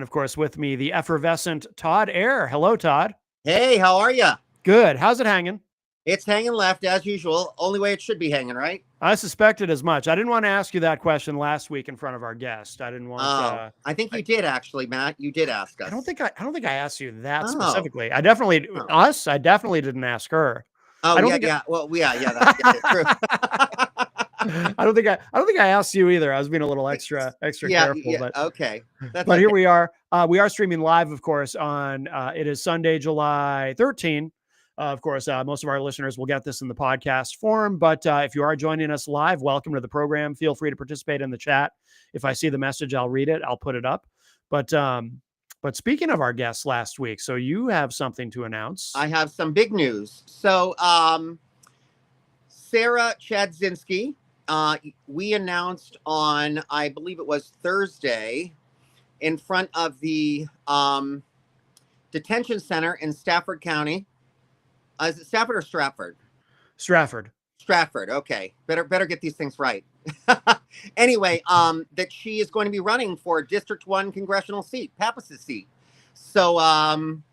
of course, with me, the effervescent Todd Ayer. Hello, Todd. Hey, how are you? Good. How's it hanging? It's hanging left as usual. Only way it should be hanging, right? I suspected as much. I didn't want to ask you that question last week in front of our guest. I didn't want. Oh, I think you did actually, Matt. You did ask us. I don't think I asked you that Oh. specifically. I definitely didn't ask her. Oh, I don't yeah, think yeah. Well, yeah, that's true. I don't think I asked you either. I was being a little extra careful. Yeah, But okay. But here we are. We are streaming live, of course, on it is Sunday, July 13. Of course, most of our listeners will get this in the podcast form. But if you are joining us live, welcome to the program. Feel free to participate in the chat. If I see the message, I'll read it. I'll put it up. But speaking of our guests last week, so you have something to announce. I have some big news. So Sarah Chadzinski, we announced on, I believe it was Thursday, in front of the detention center in Stafford County. Is it Stafford or Stratford? Stratford. Okay. Better get these things right. Anyway, that she is going to be running for District 1 congressional seat, Pappas's seat. So,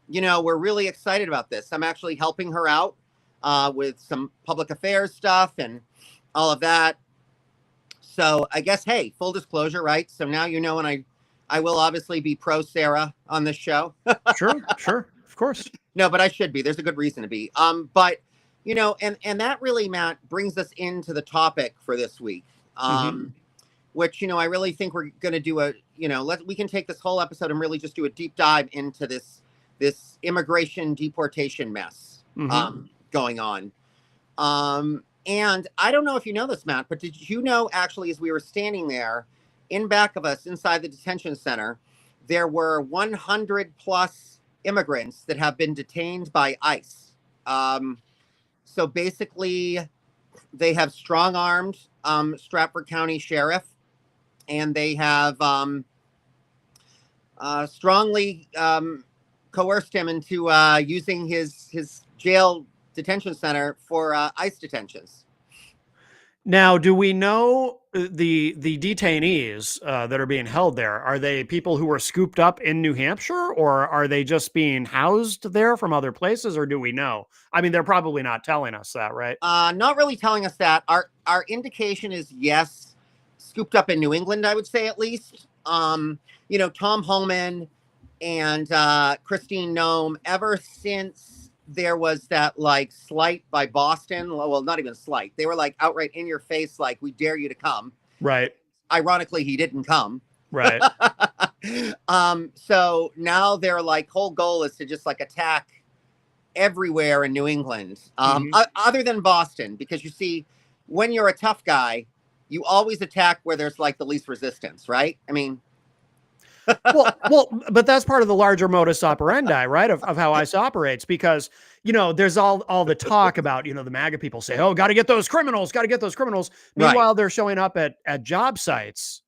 we're really excited about this. I'm actually helping her out with some public affairs stuff and all of that. So I guess, hey, full disclosure, right? So now you know, and I will obviously be pro Sarah on this show. Sure. Of course. No, but I should be. There's a good reason to be. But and that really, Matt, brings us into the topic for this week. Which, I really think we're going to do we can take this whole episode and really just do a deep dive into this immigration deportation mess going on. And I don't know if you know this, Matt, but did you know, actually, as we were standing there in back of us inside the detention center, there were 100 plus immigrants that have been detained by ICE. So basically, they have strong-armed Stratford County Sheriff, and they have strongly coerced him into using his jail detention center for ICE detentions. Now, do we know the detainees that are being held there? Are they people who were scooped up in New Hampshire, or are they just being housed there from other places, or do we know? I mean, they're probably not telling us that, right? Not really telling us that. Our indication is yes, scooped up in New England, I would say at least. Tom Holman and Christine Nome, ever since there was that slight by Boston. Well, not even slight. They were outright in your face, we dare you to come. Right. Ironically, he didn't come. Right. So now their whole goal is to just attack everywhere in New England, other than Boston, because you see, when you're a tough guy, you always attack where there's the least resistance, right? I mean, well, but that's part of the larger modus operandi, right? Of how ICE operates, because, there's all the talk about, the MAGA people say, oh, got to get those criminals. Meanwhile, right. They're showing up at job sites.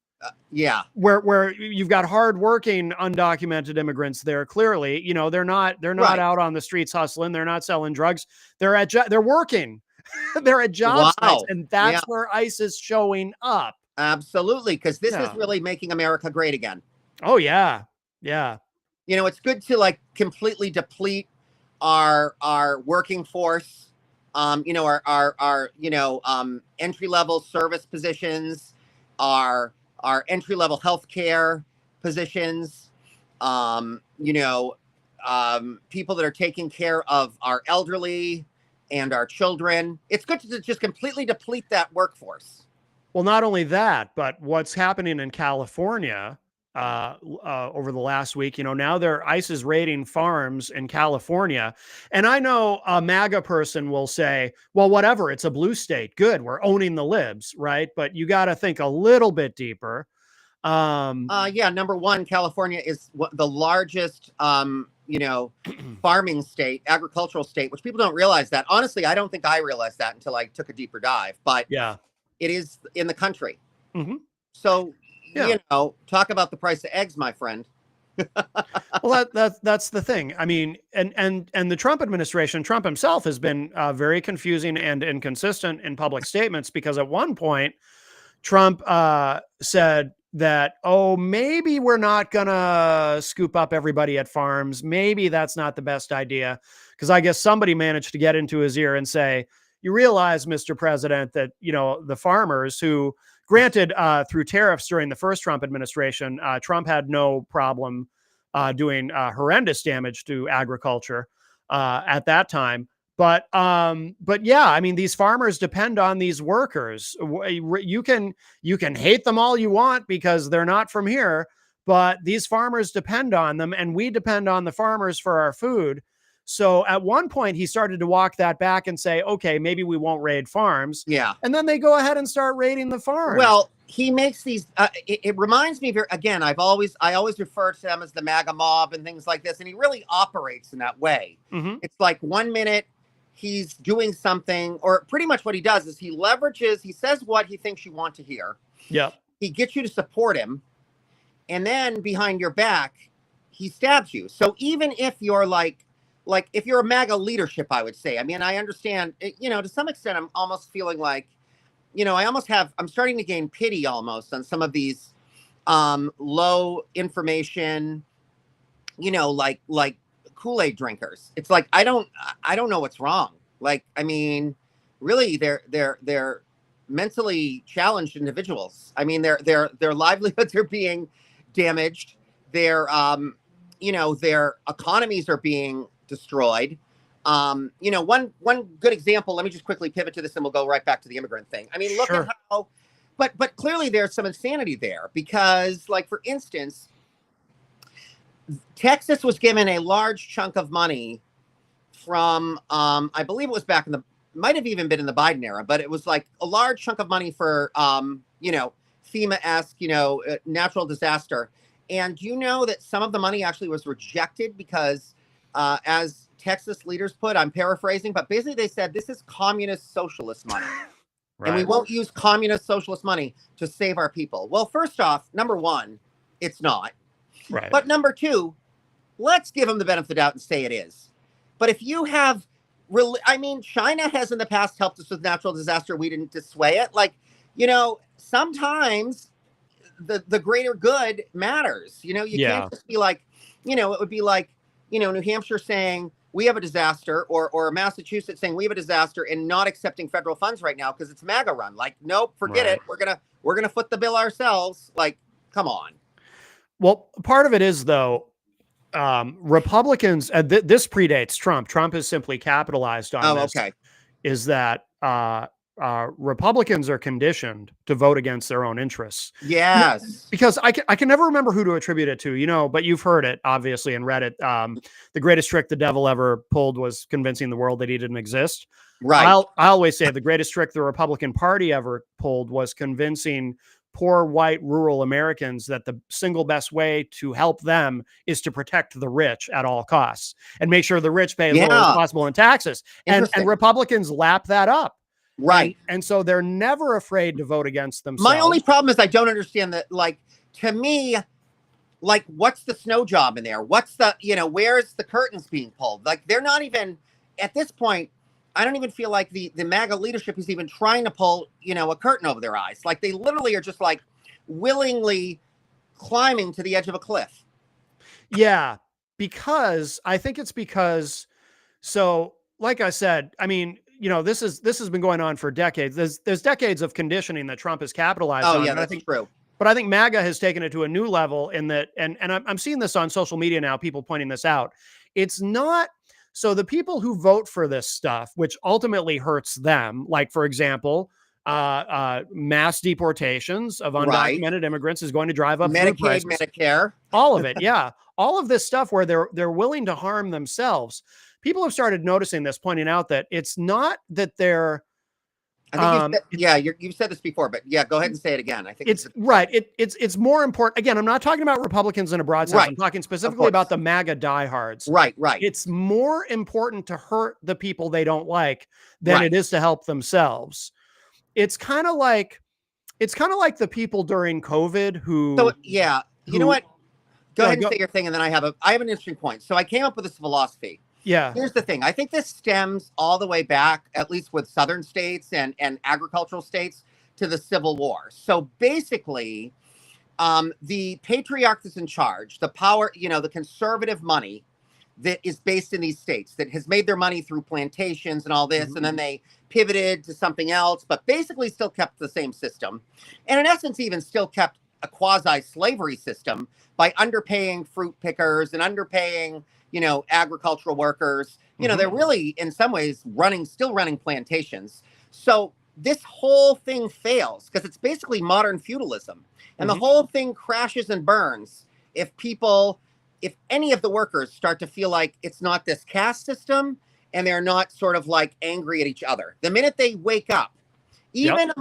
Yeah. Where you've got hardworking, undocumented immigrants there. Clearly, they're not right. out on the streets hustling. They're not selling drugs. They're working. They're at job sites. And that's where ICE is showing up. Absolutely. Because this is really making America great again. Oh, yeah. Yeah. It's good to completely deplete our working force, our entry-level service positions, our entry-level healthcare positions, people that are taking care of our elderly and our children. It's good to just completely deplete that workforce. Well, not only that, but what's happening in California over the last week, now ICE is raiding farms in California. And I know a MAGA person will say, well, whatever, it's a blue state. Good. We're owning the libs. Right. But you got to think a little bit deeper. Number one, California is the largest, farming state, agricultural state, which people don't realize that. Honestly, I don't think I realized that until I took a deeper dive, but yeah, it is in the country. So, talk about the price of eggs, my friend. Well, that's the thing. I mean, and the Trump administration, Trump himself has been very confusing and inconsistent in public statements, because at one point Trump said oh, maybe we're not going to scoop up everybody at farms. Maybe that's not the best idea. Because I guess somebody managed to get into his ear and say, you realize, Mr. President, that, the farmers who, granted, through tariffs during the first Trump administration, Trump had no problem doing horrendous damage to agriculture at that time. But yeah, I mean, these farmers depend on these workers. You can hate them all you want because they're not from here, but these farmers depend on them, and we depend on the farmers for our food. So at one point, he started to walk that back and say, okay, maybe we won't raid farms. Yeah. And then they go ahead and start raiding the farms. Well, he makes these, it reminds me, again, I always refer to them as the MAGA mob and things like this. And he really operates in that way. Mm-hmm. It's like 1 minute he's doing something, or pretty much what he does is he says what he thinks you want to hear. Yeah. He gets you to support him. And then behind your back, he stabs you. So even if you're like if you're a MAGA leadership, I would say, I mean, I understand, to some extent, I'm almost feeling like, I'm starting to gain pity almost on some of these low information, like Kool-Aid drinkers. It's like, I don't know what's wrong. Like, I mean, really, they're mentally challenged individuals. I mean, their livelihoods are being damaged. Their economies are being destroyed. One good example, let me just quickly pivot to this and we'll go right back to the immigrant thing. I mean, look at how, but clearly there's some insanity there because, like, for instance, Texas was given a large chunk of money from, I believe it was back in might have even been in the Biden era, but it was like a large chunk of money for, FEMA-esque, natural disaster. And you know that some of the money actually was rejected because, as Texas leaders put, I'm paraphrasing, but basically they said, this is communist socialist money. Right. And we won't use communist socialist money to save our people. Well, first off, number one, it's not. Right. But number two, let's give them the benefit of the doubt and say it is. But if you have, China has in the past helped us with natural disaster. We didn't dissuade it. Like, sometimes the greater good matters. You can't just be like, it would be like, New Hampshire saying we have a disaster, or Massachusetts saying we have a disaster and not accepting federal funds right now because it's MAGA run. Like, nope, forget it. We're gonna foot the bill ourselves. Like, come on. Well, part of it is, though, Republicans, this predates Trump. Trump has simply capitalized on this. Okay. Is that Republicans are conditioned to vote against their own interests. Yes. Because I can never remember who to attribute it to, but you've heard it, obviously, and read it. The greatest trick the devil ever pulled was convincing the world that he didn't exist. Right. I always say the greatest trick the Republican Party ever pulled was convincing poor white rural Americans that the single best way to help them is to protect the rich at all costs and make sure the rich pay as little as possible in taxes. And Republicans lap that up. Right. And so they're never afraid to vote against themselves. My only problem is I don't understand that, like, to me, like, what's the snow job in there? What's the, where's the curtains being pulled? Like, they're not even, at this point, I don't even feel like the MAGA leadership is even trying to pull, a curtain over their eyes. Like, they literally are just, like, willingly climbing to the edge of a cliff. Yeah, because I think it's because, so like I said, I mean, this has been going on for decades. There's decades of conditioning that Trump has capitalized on. Oh, yeah, that's true. But I think MAGA has taken it to a new level in that, and I'm seeing this on social media now, people pointing this out. It's not, so the people who vote for this stuff, which ultimately hurts them, like, for example, mass deportations of undocumented immigrants is going to drive up Medicaid, Medicare. All of it, yeah. All of this stuff where they're willing to harm themselves. People have started noticing this, pointing out that it's not that they're. I think you've said this before, but yeah, go ahead and say it again. I think it's right. It's more important. Again, I'm not talking about Republicans in a broad sense. Right. I'm talking specifically about the MAGA diehards. Right. It's more important to hurt the people they don't like than it is to help themselves. It's kind of like the people during COVID who. So yeah, you know what? Go ahead and say your thing, and then I have an interesting point. So I came up with this philosophy. Yeah. Here's the thing. I think this stems all the way back, at least with southern states and agricultural states, to the Civil War. So basically, The patriarch that's in charge, the power, the conservative money that is based in these states that has made their money through plantations and all this, and then they pivoted to something else, but basically still kept the same system. And in essence, even still kept a quasi-slavery system by underpaying fruit pickers and underpaying, agricultural workers. They're really, in some ways, still running plantations. So this whole thing fails because it's basically modern feudalism. And the whole thing crashes and burns if any of the workers start to feel like it's not this caste system and they're not sort of like angry at each other. The minute they wake up, even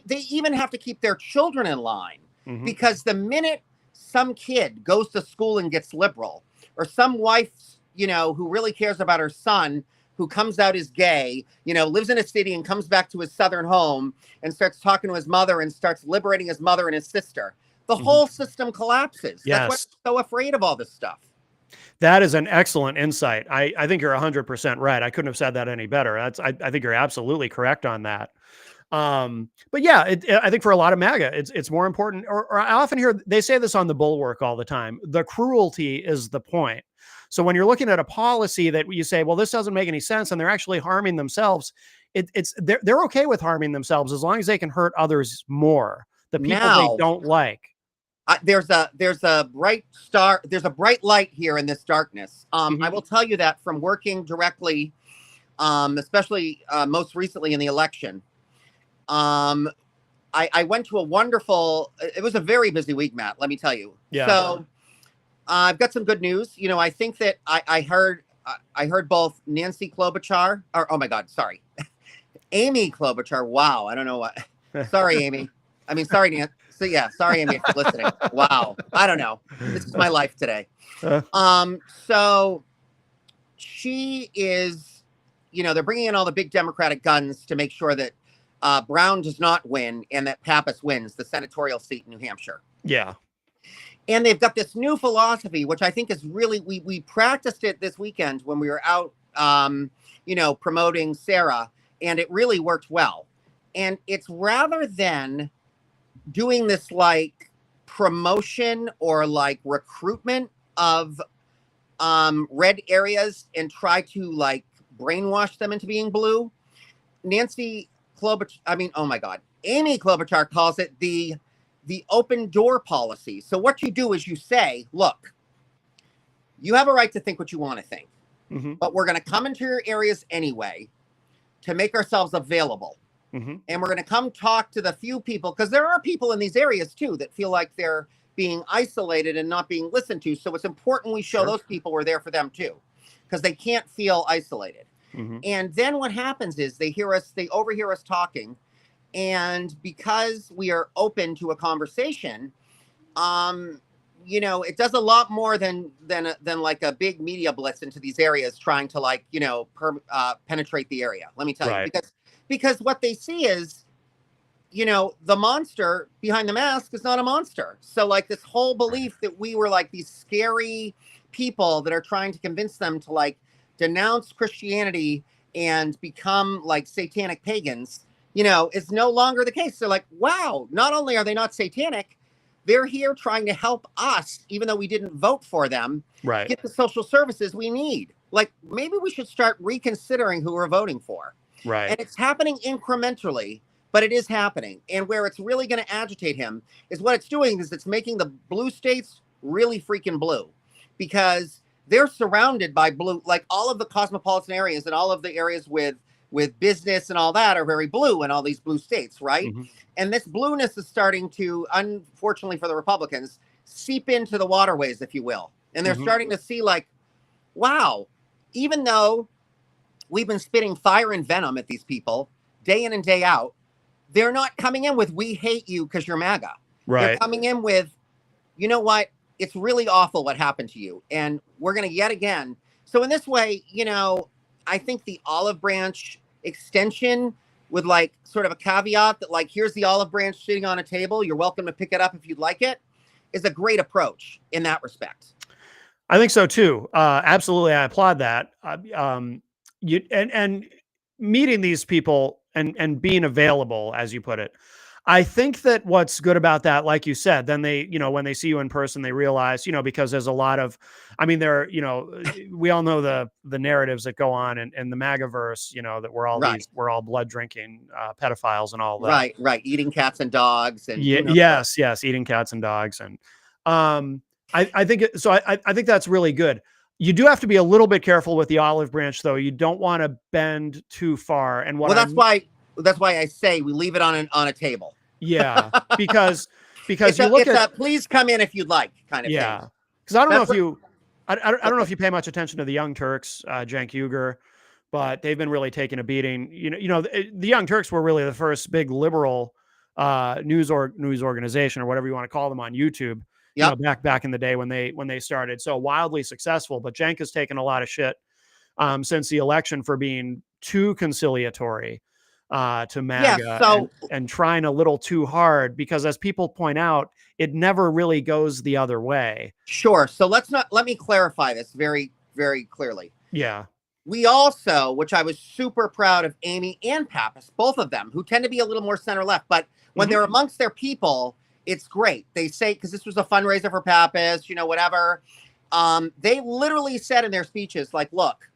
they even have to keep their children in line, because the minute some kid goes to school and gets liberal, or some wife, who really cares about her son, who comes out as gay, lives in a city and comes back to his southern home and starts talking to his mother and starts liberating his mother and his sister, the whole system collapses. Yes. That's why I'm so afraid of all this stuff. That is an excellent insight. I think you're 100% right. I couldn't have said that any better. I think you're absolutely correct on that. But yeah, I think for a lot of MAGA, it's more important, or I often hear, they say this on the Bulwark all the time, the cruelty is the point. So when you're looking at a policy that you say, well, this doesn't make any sense, and they're actually harming themselves, they're okay with harming themselves as long as they can hurt others more, the people they don't like. There's a bright star. There's a bright light here in this darkness. I will tell you that from working directly, especially most recently in the election. I went to it was a very busy week, Matt, let me tell you. Yeah. So I've got some good news. I think that I heard both Nancy Klobuchar, Amy Klobuchar. Wow. I don't know what. Sorry, Amy. I mean, sorry, Nancy. So yeah, sorry, Amy, if you're listening. Wow. I don't know. This is my life today. So she is, they're bringing in all the big Democratic guns to make sure that Brown does not win and that Pappas wins the senatorial seat in New Hampshire. Yeah. And they've got this new philosophy, which I think is really, we practiced it this weekend when we were out, promoting Sarah, and it really worked well. And it's rather than doing this like promotion or like recruitment of red areas and try to like brainwash them into being blue, Amy Klobuchar calls it the open door policy. So what you do is you say, look, you have a right to think what you want to think, but we're going to come into your areas anyway to make ourselves available. And we're going to come talk to the few people, because there are people in these areas too that feel like they're being isolated and not being listened to. So it's important we show those people we're there for them too, because they can't feel isolated. And then what happens is they overhear us talking. And because we are open to a conversation, it does a lot more than like a big media blitz into these areas trying to like, penetrate the area. Let me tell you, because what they see is, the monster behind the mask is not a monster. So like this whole belief that we were like these scary people that are trying to convince them to like denounce Christianity and become like satanic pagans, is no longer the case. They're like, wow, not only are they not satanic, they're here trying to help us, even though we didn't vote for them, get the social services we need. Like, maybe we should start reconsidering who we're voting for. Right. And it's happening incrementally, but it is happening. And where it's really going to agitate him is what it's doing is it's making the blue states really freaking blue, because they're surrounded by blue, like all of the cosmopolitan areas and all of the areas with business and all that are very blue in all these blue states, right? And this blueness is starting to, unfortunately for the Republicans, seep into the waterways, if you will. And they're starting to see like, wow, even though we've been spitting fire and venom at these people day in and day out, they're not coming in with, we hate you because you're MAGA. They're coming in with, you know what? It's really awful what happened to you. And we're going to yet again. So in this way, I think the olive branch extension with like sort of a caveat that like, here's the olive branch sitting on a table, you're welcome to pick it up if you'd like it, is a great approach in that respect. I think so too. Absolutely. I applaud that. And meeting these people and being available, as you put it. I think that what's good about that, like you said, then they, when they see you in person, they realize, because there's a lot of, I mean, we all know the narratives that go on in the MAGAverse, that Right. we're all blood drinking pedophiles and all that. Right. Eating cats and dogs and Yeah, who knows what. yes, eating cats and dogs, and I think so. I think that's really good. You do have to be a little bit careful with the olive branch, though. You don't want to bend too far. And what Well, I that's why I say we leave it on a table. Yeah, because It's you look a at please come in if you'd like kind of thing. yeah, because I don't know That's if you I don't know if you pay much attention to the Young Turks, Cenk Uygur, but they've been really taking a beating. The Young Turks were really the first big liberal news organization or whatever you want to call them on YouTube. Yep. Back in the day when they started, so wildly successful. But Cenk has taken a lot of shit since the election for being too conciliatory to MAGA and trying a little too hard, because as people point out, it never really goes the other way. Sure. So let me clarify this very, very clearly. Yeah. We also, which I was super proud of Amy and Pappas, both of them, who tend to be a little more center left, but when they're amongst their people, it's great. They say, because this was a fundraiser for Pappas, whatever. They literally said in their speeches, like, look,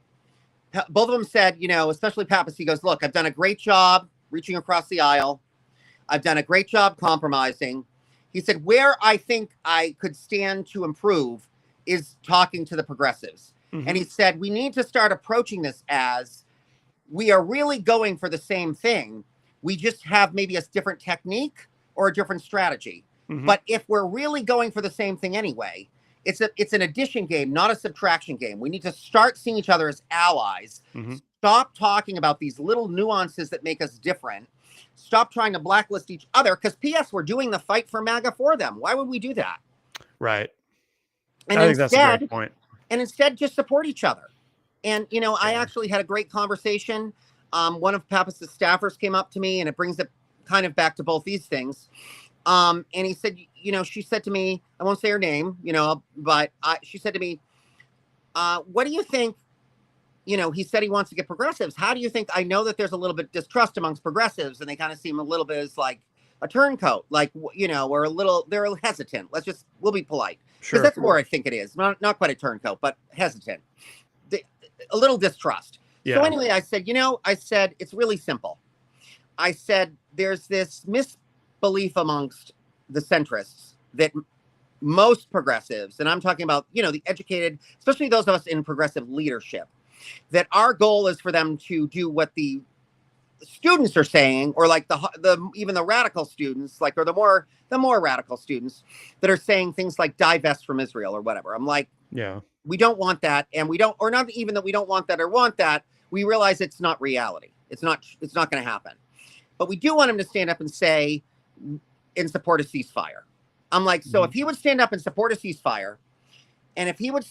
both of them said, especially Pappas, he goes, look, I've done a great job reaching across the aisle. I've done a great job compromising. He said, where I think I could stand to improve is talking to the progressives. And he said, we need to start approaching this as we are really going for the same thing. We just have maybe a different technique or a different strategy. But if we're really going for the same thing anyway, it's an addition game, not a subtraction game. We need to start seeing each other as allies. Stop talking about these little nuances that make us different. Stop trying to blacklist each other, because P.S. we're doing the fight for MAGA for them. Why would we do that? Right. And I think that's a great point. And instead, just support each other. And, I actually had a great conversation. One of Pappas's staffers came up to me, and it brings it kind of back to both these things. And he said, she said to me, I won't say her name, but she said to me, what do you think? He said he wants to get progressives. How do you think? I know that there's a little bit of distrust amongst progressives, and they kind of seem a little bit as like a turncoat, like, or they're a little hesitant. We'll be polite. Sure. That's more, I think it is. Not quite a turncoat, but hesitant. A little distrust. Yeah. So anyway, I said, it's really simple. I said, there's this misbelief amongst the centrists that most progressives, and I'm talking about, the educated, especially those of us in progressive leadership, that our goal is for them to do what the students are saying, or like even the radical students, like, or the more radical students that are saying things like divest from Israel or whatever. I'm like, yeah, we don't want that. And we don't, or not even that we don't want that or want that. We realize it's not reality. It's not going to happen. But we do want him to stand up and say, in support of ceasefire. I'm like, so if he would stand up and support a ceasefire, and if he would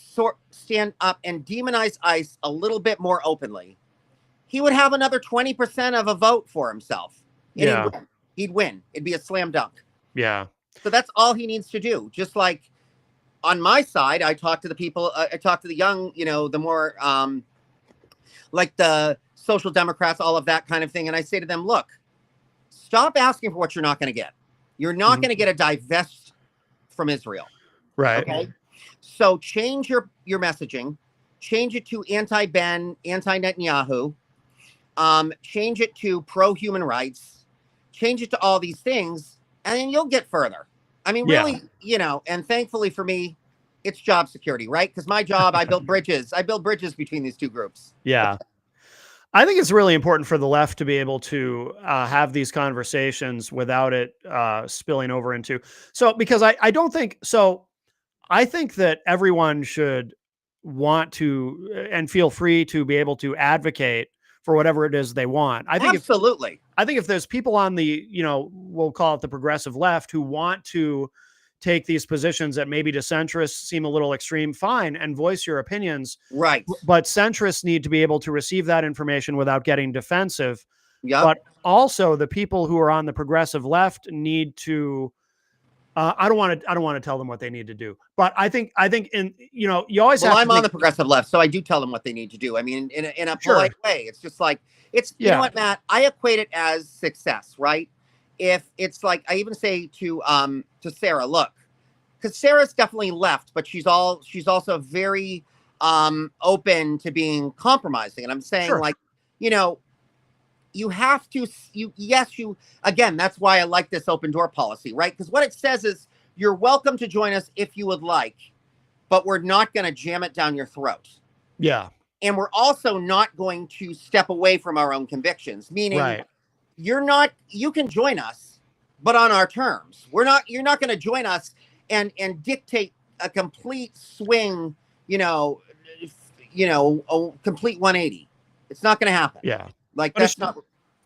stand up and demonize ICE a little bit more openly, he would have another 20% of a vote for himself. And he'd win. It'd be a slam dunk. Yeah. So that's all he needs to do. Just like on my side, I talk to the people, I talk to the young, the more like the social democrats, all of that kind of thing. And I say to them, look, stop asking for what you're not going to get. You're not going to get a divest from Israel. Right. Okay. So change your messaging, change it to anti-Ben, anti-Netanyahu, change it to pro-human rights, change it to all these things, and then you'll get further. I mean, really, and thankfully for me, it's job security, right? Because my job, I build bridges. I build bridges between these two groups. Yeah. I think it's really important for the left to be able to have these conversations without it spilling over into. So, because I don't think so. I think that everyone should want to and feel free to be able to advocate for whatever it is they want. I think absolutely. I think if there's people on the, we'll call it the progressive left, who want to take these positions that maybe to centrists seem a little extreme, fine, and voice your opinions. Right. But centrists need to be able to receive that information without getting defensive. Yep. But also the people who are on the progressive left need to, I don't want to tell them what they need to do, but I think in, you always have to I'm on the progressive left, so I do tell them what they need to do. I mean, in a polite way. It's just like, you know what, Matt, I equate it as success, right? if it's like, I even say to Sarah, look, because Sarah's definitely left, but she's also very open to being compromising. And I'm saying, Sure. like, you know, you have to, again, that's why I like this open door policy, right? Because what it says is you're welcome to join us if you would like, but we're not going to jam it down your throat. Yeah. And we're also not going to step away from our own convictions, meaning you can join us, but on our terms. You're not going to join us and dictate a complete swing, a complete 180. It's not going to happen. Yeah. Like But that's not.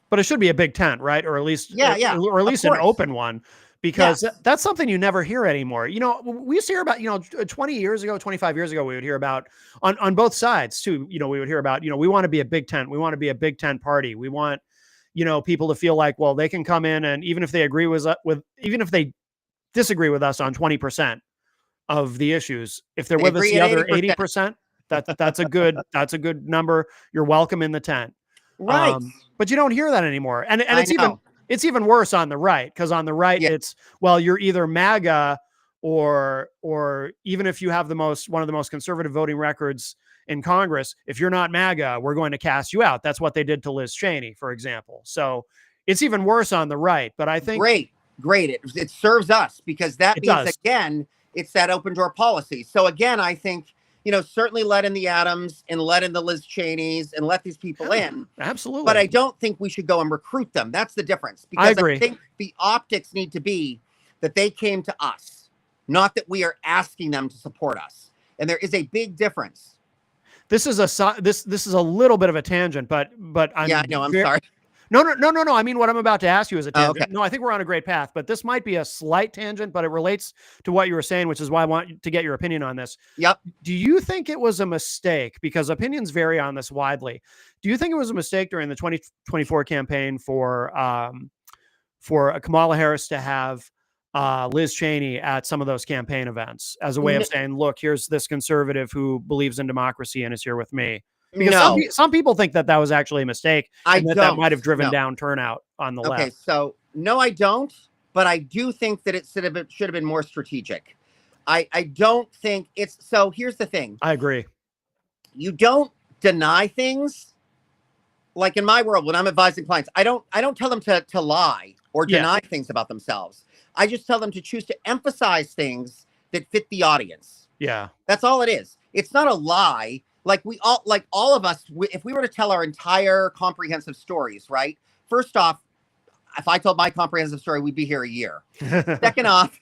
But it should be a big tent, right? Or at least, or at least an open one, because that's something you never hear anymore. We used to hear about, 20 years ago, 25 years ago, we would hear about on both sides too. We would hear about, we want to be a big tent. We want to be a big tent party. We want, people to feel like, well, they can come in, and even if they agree even if they disagree with us on 20% of the issues, if they're with us the other 80%, that's a good number. You're welcome in the tent. Right. But you don't hear that anymore. And it's even worse on the right, because on the right, it's, well, you're either MAGA or even if you have one of the most conservative voting records in Congress, if you're not MAGA, we're going to cast you out. That's what they did to Liz Cheney, for example. So it's even worse on the right. But I think great. It serves us, because that means, again, it's that open door policy. So again, I think, certainly let in the Adams and let in the Liz Cheneys and let these people in. Absolutely. But I don't think we should go and recruit them. That's the difference. Because I agree. I think the optics need to be that they came to us, not that we are asking them to support us. And there is a big difference. This is a little bit of a tangent, but I'm sorry. No. I mean, what I'm about to ask you is a tangent. Okay. No, I think we're on a great path, but this might be a slight tangent, but it relates to what you were saying, which is why I want to get your opinion on this. Yep. Do you think it was a mistake, because opinions vary on this widely? Do you think it was a mistake during the 2024 campaign for Kamala Harris to have Liz Cheney at some of those campaign events as a way of saying, look, here's this conservative who believes in democracy and is here with me? Because some people think that was actually a mistake, and that might have driven down turnout on the left. Okay, so no, I don't, but I do think that it should have been more strategic. I don't think it's, so here's the thing. I agree. You don't deny things. Like in my world, when I'm advising clients, I don't tell them to lie or deny things about themselves. I just tell them to choose to emphasize things that fit the audience. Yeah. That's all it is. It's not a lie. Like all of us, if we were to tell our entire comprehensive stories, right? First off, if I told my comprehensive story, we'd be here a year. Second off,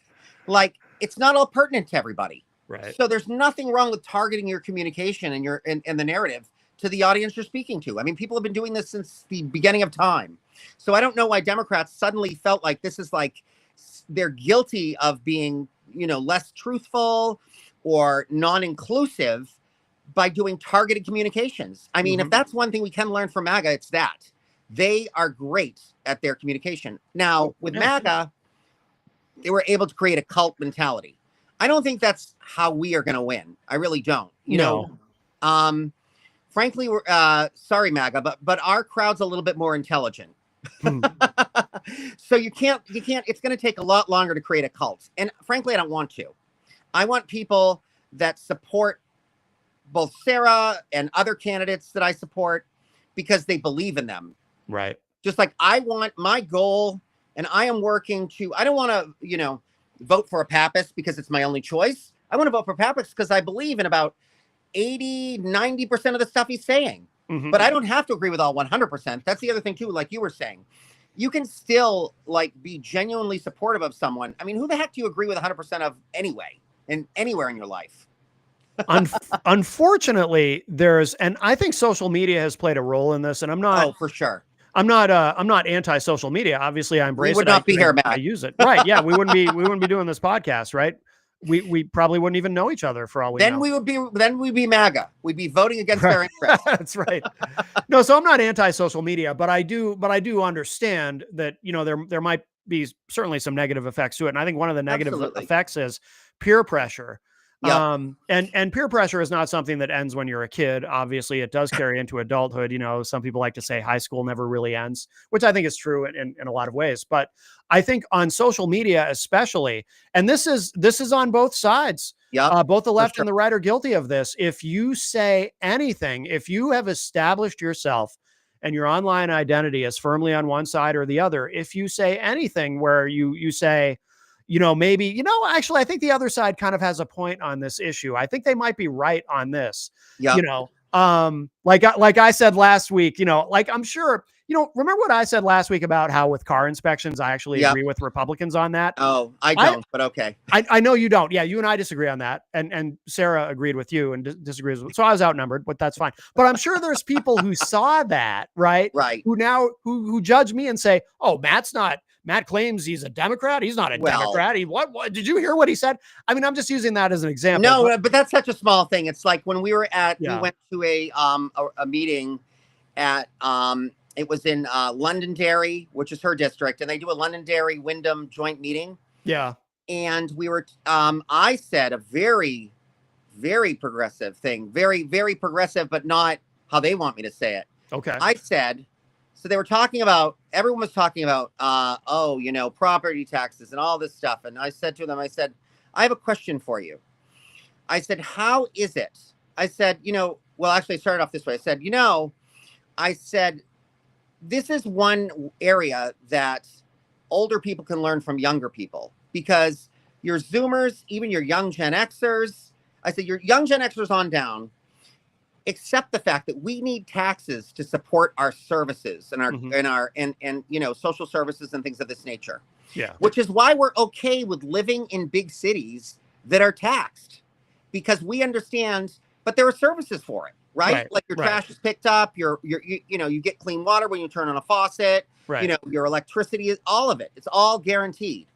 like, it's not all pertinent to everybody. Right. So there's nothing wrong with targeting your communication and the narrative to the audience you're speaking to. I mean, people have been doing this since the beginning of time. So I don't know why Democrats suddenly felt like this is like they're guilty of being, less truthful or non-inclusive by doing targeted communications. I mean, if that's one thing we can learn from MAGA, it's that. They are great at their communication. Now, with MAGA, they were able to create a cult mentality. I don't think that's how we are going to win. I really don't. Frankly, sorry, MAGA, but our crowd's a little bit more intelligent. So you can't, it's going to take a lot longer to create a cult. And frankly, I don't want to. I want people that support both Sarah and other candidates that I support because they believe in them. Right. Just like I want my goal, and I am working to, I don't want to, vote for a papist because it's my only choice. I want to vote for papist because I believe in about 80-90% of the stuff he's saying. Mm-hmm. But I don't have to agree with all 100%. That's the other thing too, like you were saying. You can still be genuinely supportive of someone. I mean, who the heck do you agree with 100% of anyway, and anywhere in your life? Unfortunately, and I think social media has played a role in this, and I'm not. Oh, for sure. I'm not anti-social media. Obviously, I embrace it. We would not be here, Matt. I use it. Right. Yeah. We wouldn't be doing this podcast, right? We probably wouldn't even know each other for all we know. Then we'd be MAGA. We'd be voting against their interests. That's right. No, so I'm not anti-social media, but I do understand that, there might be certainly some negative effects to it. And I think one of the negative effects is peer pressure. Yep. And peer pressure is not something that ends when you're a kid. Obviously, it does carry into adulthood. Some people like to say high school never really ends, which I think is true in a lot of ways. But I think on social media, especially, and this is on both sides. Yep. Both the left sure. and the right are guilty of this. If you say anything, if you have established yourself and your online identity is firmly on one side or the other, if you say anything where you say, maybe, actually, I think the other side kind of has a point on this issue. I think they might be right on this. Yep. Like I said last week, like I'm sure, remember what I said last week about how with car inspections, I actually Yep. agree with Republicans on that. Oh, I don't, but okay. I know you don't. Yeah, you and I disagree on that. And Sarah agreed with you and disagrees with. So I was outnumbered, but that's fine. But I'm sure there's people who saw that, right? Right. Who now who judge me and say, "Oh, Matt claims he's a Democrat. He's not a Democrat. What did you hear what he said?" I mean, I'm just using that as an example. No, but that's such a small thing. It's like when we went to a meeting at it was in Londonderry, which is her district, and they do a Londonderry Wyndham joint meeting. Yeah. And we were I said a very, very progressive thing. Very, very progressive, but not how they want me to say it. Okay. I said, so they were talking about, everyone was talking about, property taxes and all this stuff. And I said to them, I have a question for you. I said, how is it? I said, well, actually I started off this way. I said, this is one area that older people can learn from younger people, because your Zoomers, even your young Gen Xers, I said, your young Gen Xers on down, accept the fact that we need taxes to support our services and our social services and things of this nature. Yeah. Which is why we're okay with living in big cities that are taxed, because we understand, but there are services for it, right? Like your trash is picked up, you get clean water when you turn on a faucet, your electricity is all of it. It's all guaranteed.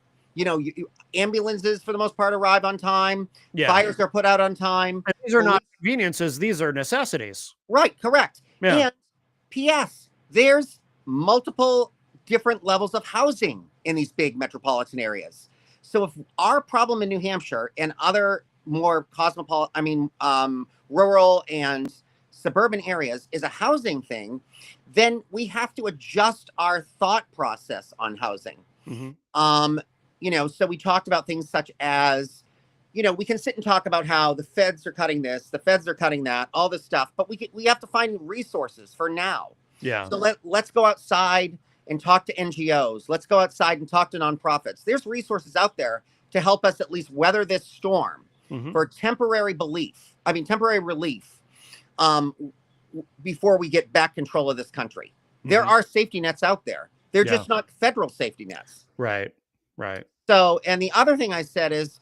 Ambulances for the most part arrive on time. Yeah. Fires are put out on time. And these are not conveniences. These are necessities. Right. Correct. Yeah. And P.S. there's multiple different levels of housing in these big metropolitan areas. So if our problem in New Hampshire and other more rural and suburban areas is a housing thing, then we have to adjust our thought process on housing. Mm-hmm. So we talked about things such as, we can sit and talk about how the feds are cutting this, the feds are cutting that, all this stuff, but we have to find resources for now. Yeah. So let's go outside and talk to NGOs. Let's go outside and talk to nonprofits. There's resources out there to help us at least weather this storm for temporary relief. Before we get back control of this country. There are safety nets out there. They're just not federal safety nets. Right. So, and the other thing I said is,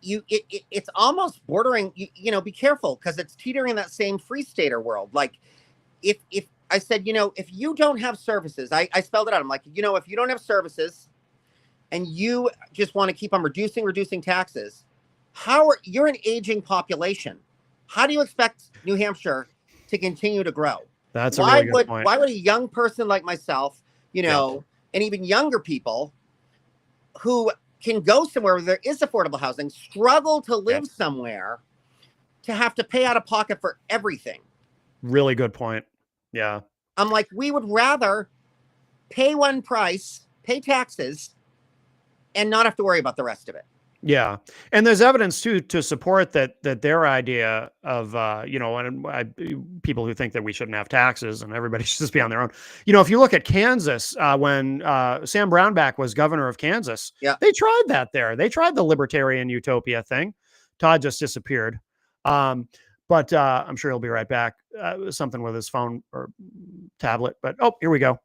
it's almost bordering, be careful, because it's teetering in that same free stater world. Like, if I said, if you don't have services, I spelled it out. I'm like, if you don't have services and you just want to keep on reducing taxes, you're an aging population. How do you expect New Hampshire to continue to grow? That's a really good point. Why would a young person like myself, and even younger people who can go somewhere where there is affordable housing, struggle to live somewhere to have to pay out of pocket for everything? Really good point. Yeah. I'm like, we would rather pay one price, pay taxes, and not have to worry about the rest of it. Yeah. And there's evidence too to support that their idea of, people who think that we shouldn't have taxes and everybody should just be on their own. If you look at Kansas, when Sam Brownback was governor of Kansas, they tried that there. They tried the libertarian utopia thing. Todd just disappeared. But I'm sure he'll be right back. Something with his phone or tablet. But, here we go.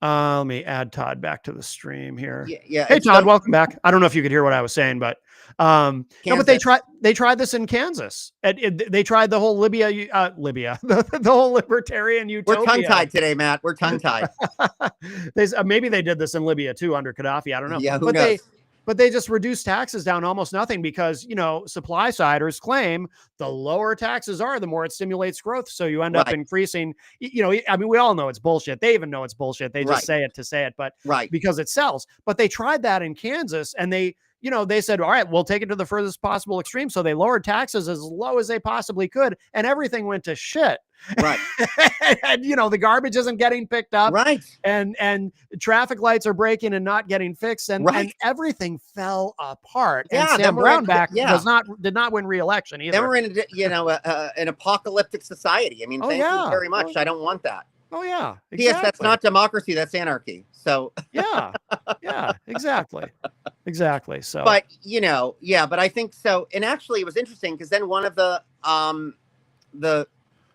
Let me add Todd back to the stream here. Yeah. Hey, Todd, welcome back. I don't know if you could hear what I was saying, but but they tried this in Kansas. They tried the whole Libya, the whole libertarian utopia. We're tongue-tied today, Matt. We're tongue-tied. Maybe they did this in Libya too under Gaddafi. I don't know. Yeah, who knows? But they just reduced taxes down almost nothing because, supply siders claim the lower taxes are, the more it stimulates growth. So you end up increasing, we all know it's bullshit. They even know it's bullshit. They just say it to say it, but because it sells. But they tried that in Kansas and they they said, all right, we'll take it to the furthest possible extreme. So they lowered taxes as low as they possibly could, and everything went to shit. Right. And the garbage isn't getting picked up. Right. And traffic lights are breaking and not getting fixed, and everything fell apart. Yeah, and Sam Brownback did not win re-election either. Then we're in an apocalyptic society. I mean, thank you very much. I don't want that. Oh yeah, exactly. Yes, that's not democracy. That's anarchy. So yeah, exactly. So, but but I think so. And actually, it was interesting because then one of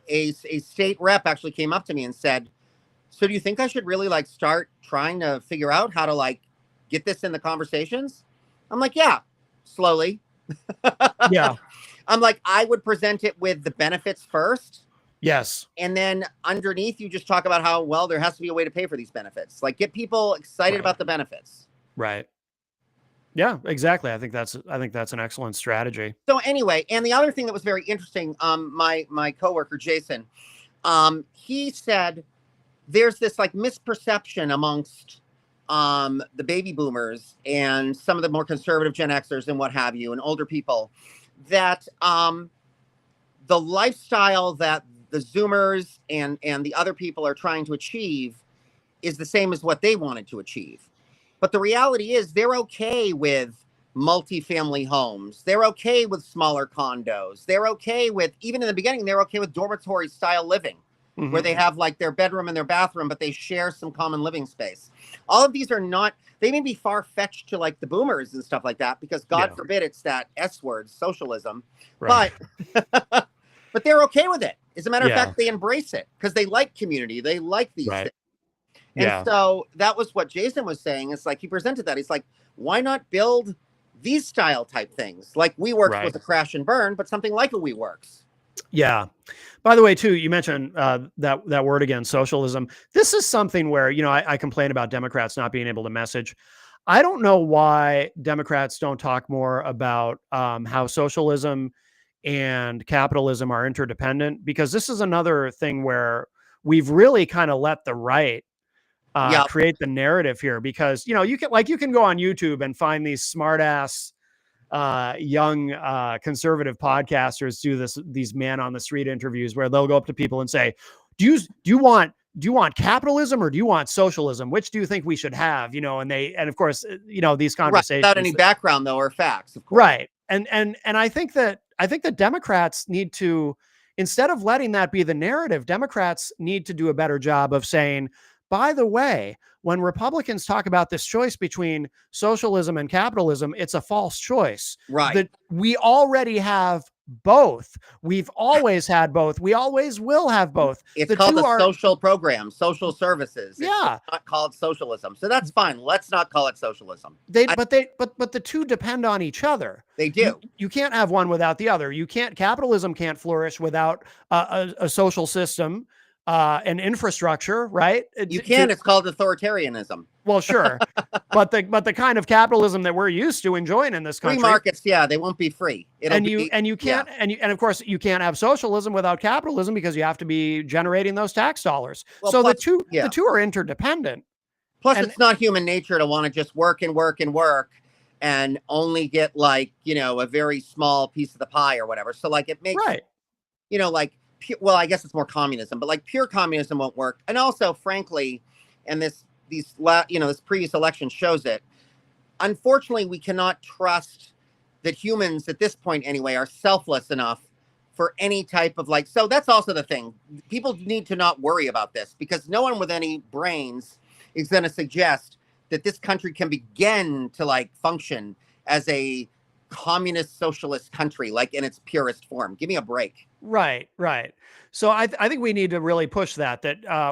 a state rep actually came up to me and said, "So do you think I should really like start trying to figure out how to like get this in the conversations?" I'm like, yeah, slowly. Yeah. I'm like, I would present it with the benefits first. Yes. And then underneath, you just talk about how, well, there has to be a way to pay for these benefits. Like, get people excited about the benefits. Right. Yeah, exactly. I think that's an excellent strategy. So anyway, and the other thing that was very interesting, my coworker, Jason, he said there's this like misperception amongst the baby boomers and some of the more conservative Gen Xers and what have you, and older people, that the lifestyle that the Zoomers and the other people are trying to achieve is the same as what they wanted to achieve. But the reality is they're okay with multifamily homes. They're okay with smaller condos. They're okay with, even in the beginning, they're okay with dormitory style living, where they have like their bedroom and their bathroom, but they share some common living space. All of these are not, they may be far-fetched to like the boomers and stuff like that, because God forbid it's that S word, socialism. Right. But they're okay with it. As a matter of fact, they embrace it because they like community. They like these things. And so that was what Jason was saying. It's like he presented that. He's like, why not build these style type things? Like WeWorks was a crash and burn, but something like a WeWorks. Yeah. By the way, too, you mentioned that word again, socialism. This is something where, I complain about Democrats not being able to message. I don't know why Democrats don't talk more about how socialism and capitalism are interdependent, because this is another thing where we've really kind of let the right create the narrative here, because, you can go on YouTube and find these smart ass young conservative podcasters do these man on the street interviews where they'll go up to people and say, do you want capitalism or do you want socialism? Which do you think we should have? And of course, these conversations without any background though, or facts, of course. Right. And I think that Democrats need to, instead of letting that be the narrative, Democrats need to do a better job of saying, by the way, when Republicans talk about this choice between socialism and capitalism, it's a false choice. Right. That we already have both. We've always had both. We always will have both. It's called a social program, social services. It's not called socialism. So that's fine. Let's not call it socialism. But the two depend on each other. They do. You can't have one without the other. Capitalism can't flourish without a social system. And infrastructure, right? You can. It's called authoritarianism. Well, sure, but the kind of capitalism that we're used to enjoying in this country, free markets, they won't be free. You can't, and of course you can't have socialism without capitalism, because you have to be generating those tax dollars. Well, so plus, the two are interdependent. Plus, it's not human nature to want to just work and work and work and only get like a very small piece of the pie or whatever. So like it makes well, I guess it's more communism, but like pure communism won't work. And also, frankly, and this previous election shows it. Unfortunately, we cannot trust that humans at this point anyway are selfless enough for any type of like. So that's also the thing. People need to not worry about this, because no one with any brains is going to suggest that this country can begin to like function as a communist socialist country, like in its purest form. Give me a break. Right. So I think we need to really push that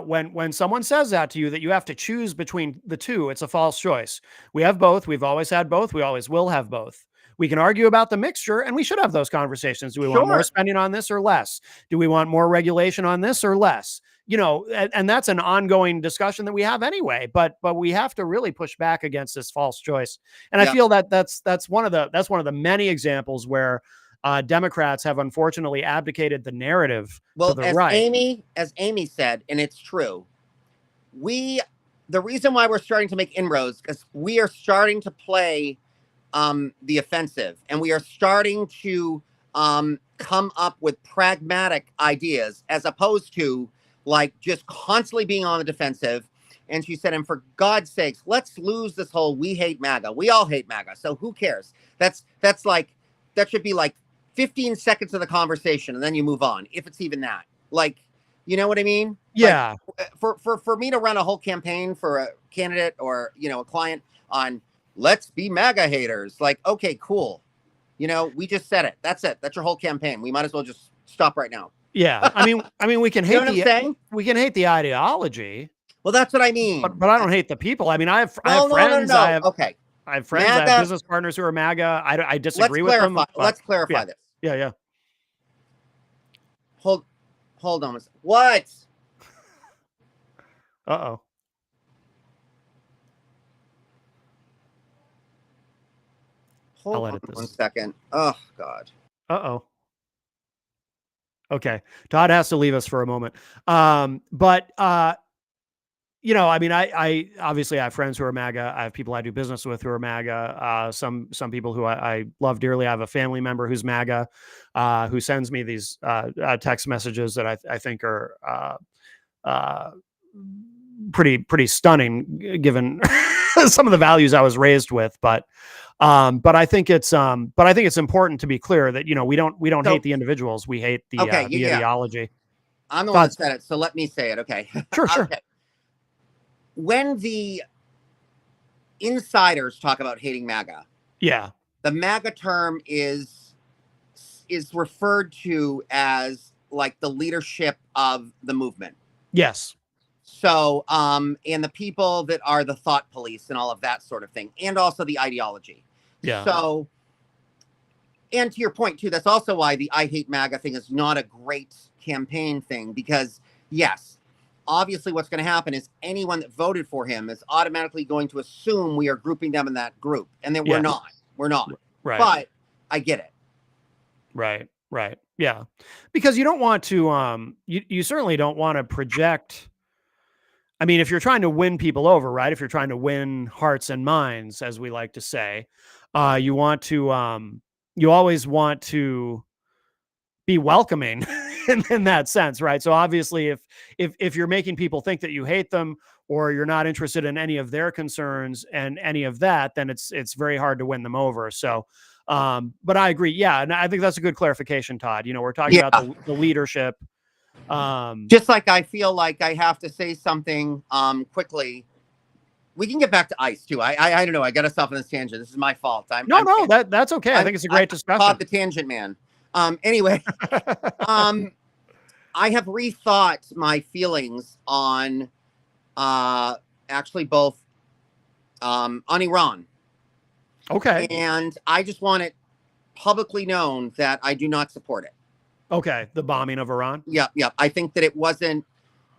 when someone says that to you, that you have to choose between the two, it's a false choice. We have both. We've always had both. We always will have both. We can argue about the mixture, and we should have those conversations. Do we want more spending on this or less? Do we want more regulation on this or less? And that's an ongoing discussion that we have anyway, but we have to really push back against this false choice. And I feel that's one of the many examples where Democrats have unfortunately abdicated the narrative to the right. As Amy said, and it's true, the reason why we're starting to make inroads is we are starting to play the offensive, and we are starting to come up with pragmatic ideas as opposed to like just constantly being on the defensive. And she said, and for God's sakes, let's lose this whole we hate MAGA. We all hate MAGA. So who cares? That's like, that should be like 15 seconds of the conversation and then you move on. If it's even that, like, you know what I mean? Yeah. Like, for me to run a whole campaign for a candidate or, you know, a client on let's be MAGA haters. Like, okay, cool. You know, we just said it. That's it. That's your whole campaign. We might as well just stop right now. Yeah. I mean, we can hate You know what I'm saying? we can hate the ideology. Well, that's what I mean. But I don't hate the people. I mean, I have friends. No. Okay. I have friends. MAGA, I have business partners who are MAGA. I disagree with them. Let's clarify this. Yeah. Hold on. What? Uh-oh. Hold on 1 second. Oh, God. Uh-oh. Okay. Todd has to leave us for a moment. But you know, I mean, I obviously I have friends who are MAGA. I have people I do business with who are MAGA. Some people who I love dearly. I have a family member who's MAGA, who sends me these text messages that I think are pretty stunning given some of the values I was raised with. But I think it's important to be clear that, you know, we don't hate the individuals. We hate the ideology. I'm the one that said it, so let me say it. Okay. Sure. Okay. When the insiders talk about hating MAGA, yeah, the MAGA term is referred to as like the leadership of the movement. Yes. So, and the people that are the thought police and all of that sort of thing, and also the ideology. Yeah. So, and to your point too, that's also why the I hate MAGA thing is not a great campaign thing, because yes, obviously what's going to happen is anyone that voted for him is automatically going to assume we are grouping them in that group. And then we're not. Right. But I get it. Right. Yeah. Because you don't want to, you certainly don't want to project. I mean, if you're trying to win people over, right? If you're trying to win hearts and minds, as we like to say, you want to, you always want to be welcoming in that sense, right? So obviously if you're making people think that you hate them or you're not interested in any of their concerns and any of that, then it's very hard to win them over. So but I agree. Yeah, and I think that's a good clarification, Todd. You know, we're talking about the leadership. Just like I feel like I have to say something quickly. We can get back to ICE too. I don't know. I got us off on this tangent. This is my fault. That's okay. I think it's a great discussion. Todd the tangent man. Anyway, I have rethought my feelings on actually both on Iran. Okay. And I just want it publicly known that I do not support it. Okay. The bombing of Iran. Yeah. I think that it wasn't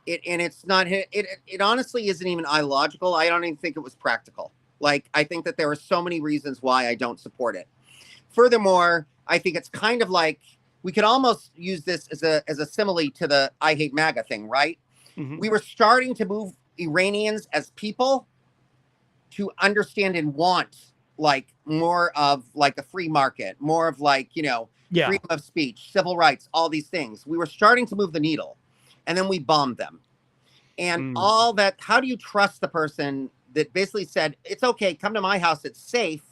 it, and it's not it honestly isn't even ideological. I don't even think it was practical. Like, I think that there are so many reasons why I don't support it. Furthermore, I think it's kind of like we could almost use this as a simile to the I hate MAGA thing, right? Mm-hmm. We were starting to move Iranians as people to understand and want like more of like a free market, more of like, you know, freedom of speech, civil rights, all these things. We were starting to move the needle, and then we bombed them. And all that, how do you trust the person that basically said, it's okay, come to my house, it's safe,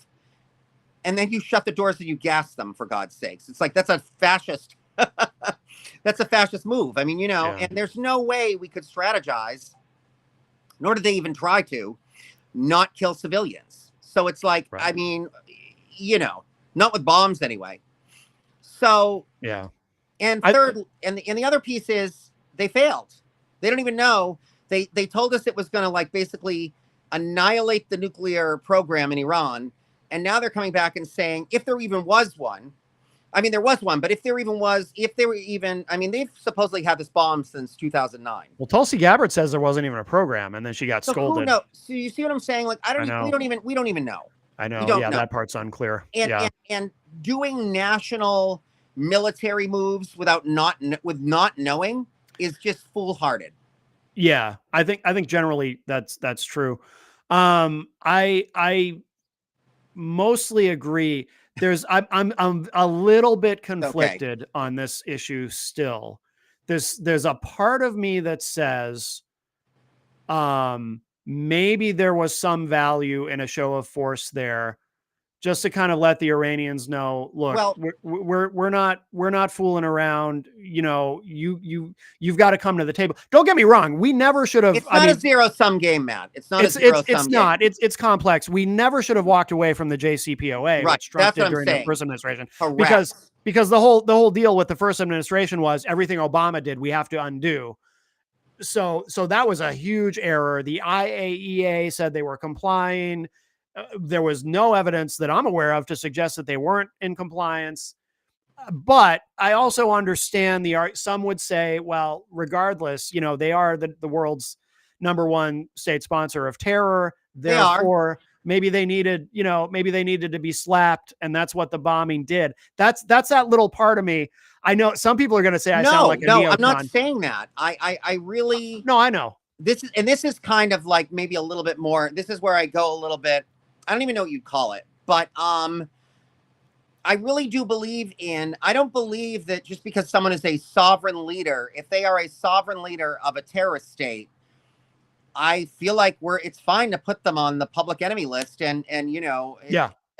and then you shut the doors and you gas them, for God's sakes? It's like, that's a fascist, that's a fascist move. I mean, you know, and there's no way we could strategize, nor did they even try to, not kill civilians. So it's like, I mean, you know, not with bombs anyway. So, and third, and the other piece is they failed. They don't even know. They told us it was going to like basically annihilate the nuclear program in Iran. And now they're coming back and saying, if there even was one, I mean, there was one, but if there were even, I mean, they've supposedly had this bomb since 2009. Well, Tulsi Gabbard says there wasn't even a program, and then she got scolded. Who knows? So you see what I'm saying? Like, we don't even know. I know. Yeah, that part's unclear. And doing national military moves with not knowing is just foolhardy. Yeah, I think generally that's true. I mostly agree. I'm a little bit Okay. conflicted on this issue still. There's a part of me that says maybe there was some value in a show of force there, just to kind of let the Iranians know, look, Well, we're not fooling around. You know, you've got to come to the table. Don't get me wrong. We never should have. it's I not a mean, zero-sum game, Matt. It's not a zero-sum game. not. It's complex. We never should have walked away from the JCPOA, Right. which Trump That's what did I'm during the saying. first administration, Correct. because the whole deal with the first administration was everything Obama did, we have to undo. So that was a huge error. The IAEA said they were complying. There was no evidence that I'm aware of to suggest that they weren't in compliance. But I also understand some would say, well, regardless, you know, they are the world's number one state sponsor of terror. They are. Therefore, maybe they needed to be slapped, and that's what the bombing did. That's that little part of me. I know some people are going to say I sound like a No, neocon. I'm not saying that. I really, no, I know. this is kind of like maybe a little bit more. This is where I go a little bit. I don't even know what you'd call it, but I really do believe I don't believe that just because someone is a sovereign leader, if they are a sovereign leader of a terrorist state, I feel like it's fine to put them on the public enemy list and you know,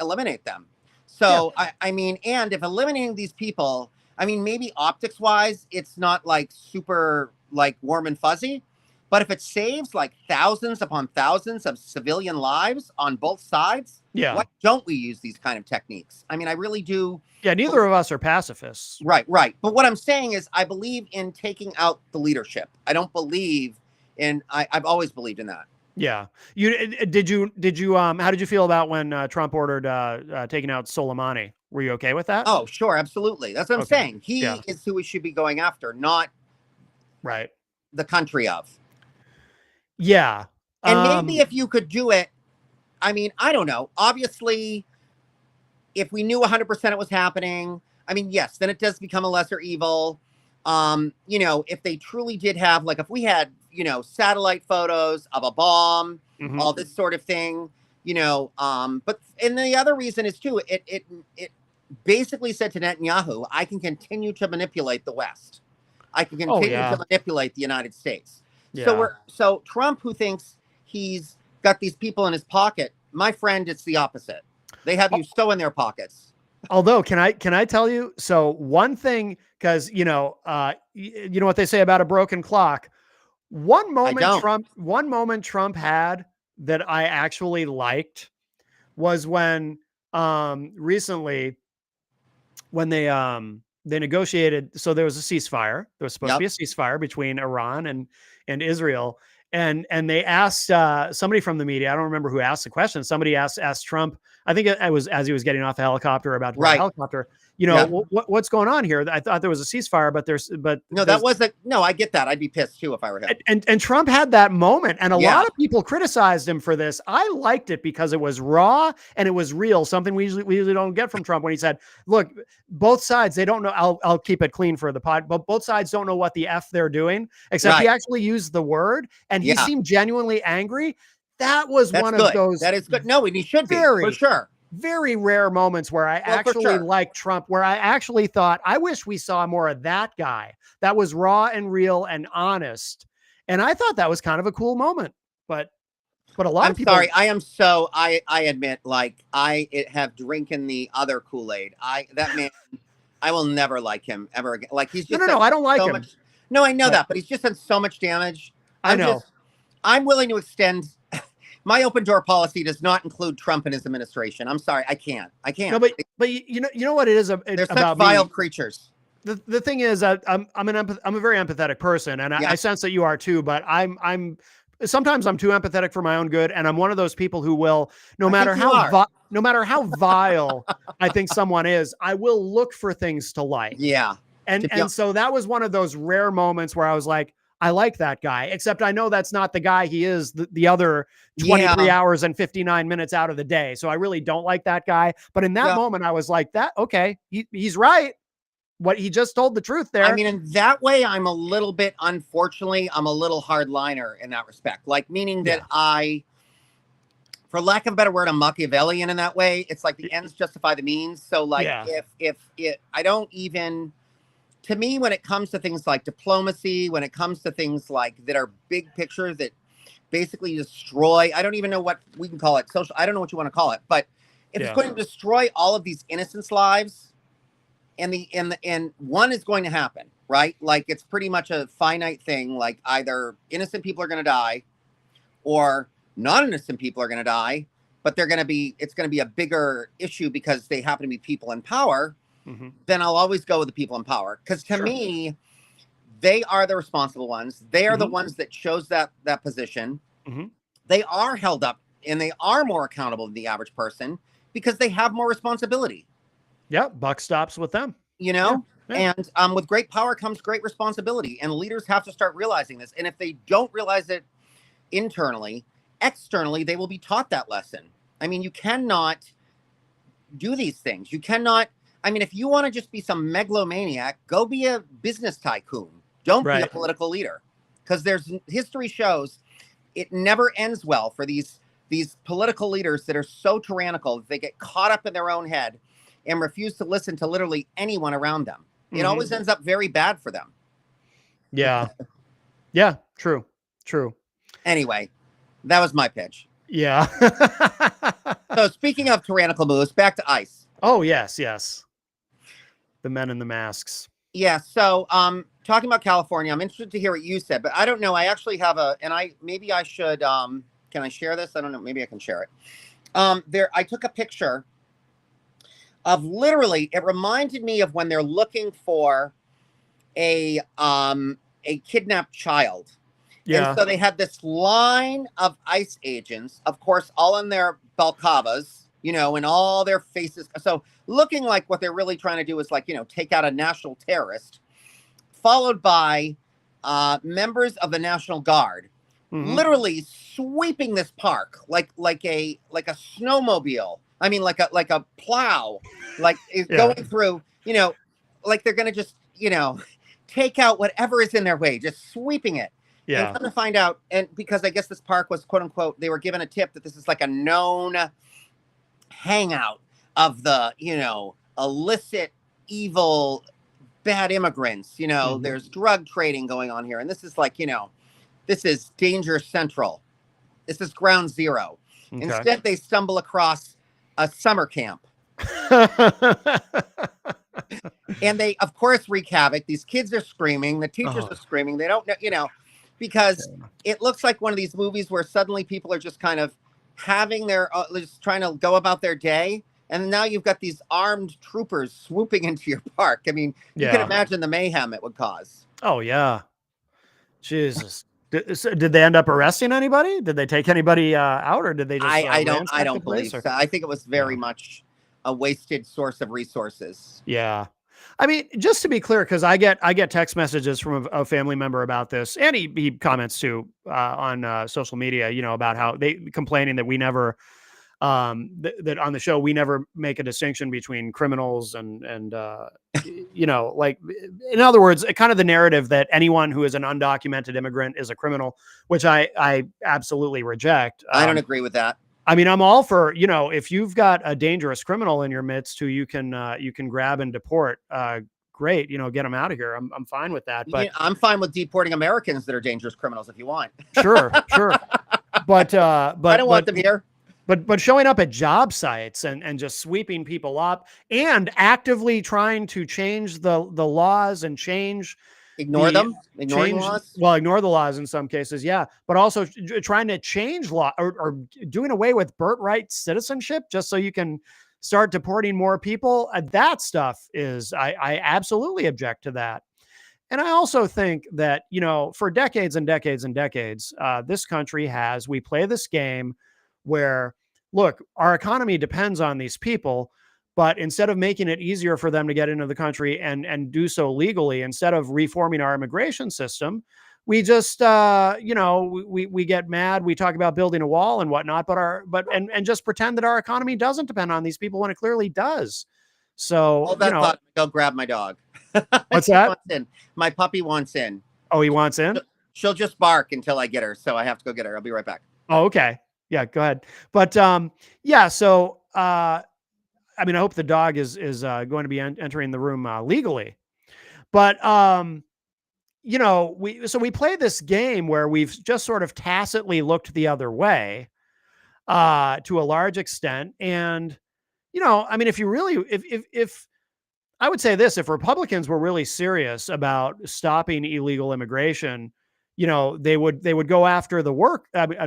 eliminate them. So I mean, and if eliminating these people, I mean, maybe optics wise, it's not like super like warm and fuzzy, but if it saves like thousands upon thousands of civilian lives on both sides, why don't we use these kind of techniques? I mean, I really do. Yeah, neither of us are pacifists. Right. But what I'm saying is I believe in taking out the leadership. I don't believe I've always believed in that. Yeah. Did you how did you feel about when Trump ordered taking out Soleimani? Were you okay with that? Oh, sure, absolutely. That's what I'm saying. He is who we should be going after, not the country of. Yeah. And maybe if you could do it, I mean, I don't know. Obviously, if we knew 100% it was happening, I mean, yes, then it does become a lesser evil. You know, if they truly did have, like, if we had, you know, satellite photos of a bomb, all this sort of thing, you know, but, and the other reason is too, it basically said to Netanyahu, I can continue to manipulate the West. I can continue to manipulate the United States. Yeah. So Trump, who thinks he's got these people in his pocket, my friend, it's the opposite. They have you so in their pockets. Although, can I tell you? So one thing, because you know what they say about a broken clock. One moment Trump had that I actually liked was when recently when they negotiated. So there was a ceasefire. There was supposed to be a ceasefire between Iran and Israel. And they asked somebody from the media, I don't remember who asked the question. Somebody asked Trump, I think it was as he was getting off a helicopter, about a helicopter, you know, what's going on here? I thought there was a ceasefire, but no, I get that. I'd be pissed too if I were him. And Trump had that moment, and a lot of people criticized him for this. I liked it because it was raw and it was real, something we usually don't get from Trump, when he said, look, both sides, they don't know. I'll keep it clean for the pod, but both sides don't know what the F they're doing, except he actually used the word, and he seemed genuinely angry. That was one of those. That is good. No, and he should be, for sure. Very rare moments where I actually liked Trump, where I actually thought, I wish we saw more of that guy. That was raw and real and honest. And I thought that was kind of a cool moment. But a lot of people. I'm sorry. I admit, like, I have drinking the other Kool-Aid. That man, I will never like him ever again. Like, he's just no, I don't like him. No, I know that, but he's just done so much damage. I'm willing to extend. My open door policy does not include Trump and his administration. I'm sorry, I can't. No, but you know what it is they're such vile creatures. The thing is, I'm a very empathetic person, and I sense that you are too. But I'm sometimes I'm too empathetic for my own good, and I'm one of those people who will, no matter how vile I think someone is, I will look for things to like. Yeah, and so that was one of those rare moments where I was like, I like that guy, except I know that's not the guy he is the other 23 hours and 59 minutes out of the day. So I really don't like that guy. But in that moment, I was like, okay, he's right. What he just told the truth there. I mean, in that way, I'm a little bit, unfortunately, I'm a little hardliner in that respect. Like, meaning that for lack of a better word, I'm Machiavellian in that way. It's like the ends justify the means. So like Yeah. if I don't even, to me, when it comes to things like diplomacy, when it comes to things like that are big picture that basically destroy, I don't even know what we can call it, social, I don't know what you want to call it, but if it's going to destroy all of these innocents' lives, and one is going to happen, right? Like it's pretty much a finite thing. Like either innocent people are going to die, or non-innocent people are going to die, but it's going to be a bigger issue because they happen to be people in power. Then I'll always go with the people in power, because to me, they are the responsible ones. They are the ones that chose that position. They are held up and they are more accountable than the average person because they have more responsibility. Yeah, buck stops with them. You know, and with great power comes great responsibility, and leaders have to start realizing this. And if they don't realize it internally, externally, they will be taught that lesson. I mean, you cannot do these things. You cannot. I mean, if you want to just be some megalomaniac, go be a business tycoon. Don't be a political leader, because history shows it never ends well for these political leaders that are so tyrannical that they get caught up in their own head and refuse to listen to literally anyone around them. It always ends up very bad for them. Yeah. Yeah. True. Anyway, that was my pitch. Yeah. So speaking of tyrannical moves, back to ICE. Oh, yes. The men in the masks. Yeah. So talking about California, I'm interested to hear what you said, but I don't know. I actually have maybe I should, can I share this? I don't know. Maybe I can share it. I took a picture of literally, it reminded me of when they're looking for a kidnapped child. Yeah. And so they had this line of ICE agents, of course, all in their balaclavas, and all their faces. So looking like what they're really trying to do is like, take out a national terrorist, followed by members of the National Guard, literally sweeping this park like a snowmobile. I mean, like a plow, like is going through, like they're going to just, take out whatever is in their way, just sweeping it. Yeah. And come to find out, and because I guess this park was, quote unquote, they were given a tip that this is like a known hangout of the, illicit, evil, bad immigrants. There's drug trading going on here. And this is like, this is danger central. This is ground zero. Okay. Instead, they stumble across a summer camp. And they, of course, wreak havoc. These kids are screaming. The teachers are screaming. They don't know, because it looks like one of these movies where suddenly people are just kind of having just trying to go about their day. And now you've got these armed troopers swooping into your park. I mean, you can imagine the mayhem it would cause. Oh, yeah. Jesus. Did they end up arresting anybody? Did they take anybody out, or did they just? I don't believe so. I think it was very much a wasted source of resources. Yeah. I mean, just to be clear, because I get text messages from a family member about this, and he comments too on social media, about how they complaining that we never, that on the show we never make a distinction between criminals and like, in other words, kind of the narrative that anyone who is an undocumented immigrant is a criminal, which I absolutely reject. I don't agree with that. I mean, I'm all for, if you've got a dangerous criminal in your midst who you can grab and deport, great, get them out of here. I'm fine with that. But I'm fine with deporting Americans that are dangerous criminals if you want. Sure. But I don't want them here. But showing up at job sites and just sweeping people up and actively trying to change the laws and ignore the laws in some cases. Yeah. But also trying to change law or doing away with birthright citizenship just so you can start deporting more people. That stuff I absolutely object to that. And I also think that, for decades and decades and decades, this country we play this game where, look, our economy depends on these people. But instead of making it easier for them to get into the country and do so legally, instead of reforming our immigration system, we just, we get mad. We talk about building a wall and whatnot, and just pretend that our economy doesn't depend on these people when it clearly does. So, hold that thought, go grab my dog. What's that? My puppy wants in. Oh, he wants in? She'll just bark until I get her. So I have to go get her. I'll be right back. Oh, okay. Yeah, go ahead. But yeah, so I mean, I hope the dog is going to be entering the room legally. But you know, we play this game where we've just sort of tacitly looked the other way to a large extent. And you know, I mean, if you really, if I would say this, if Republicans were really serious about stopping illegal immigration, you know, they would go after the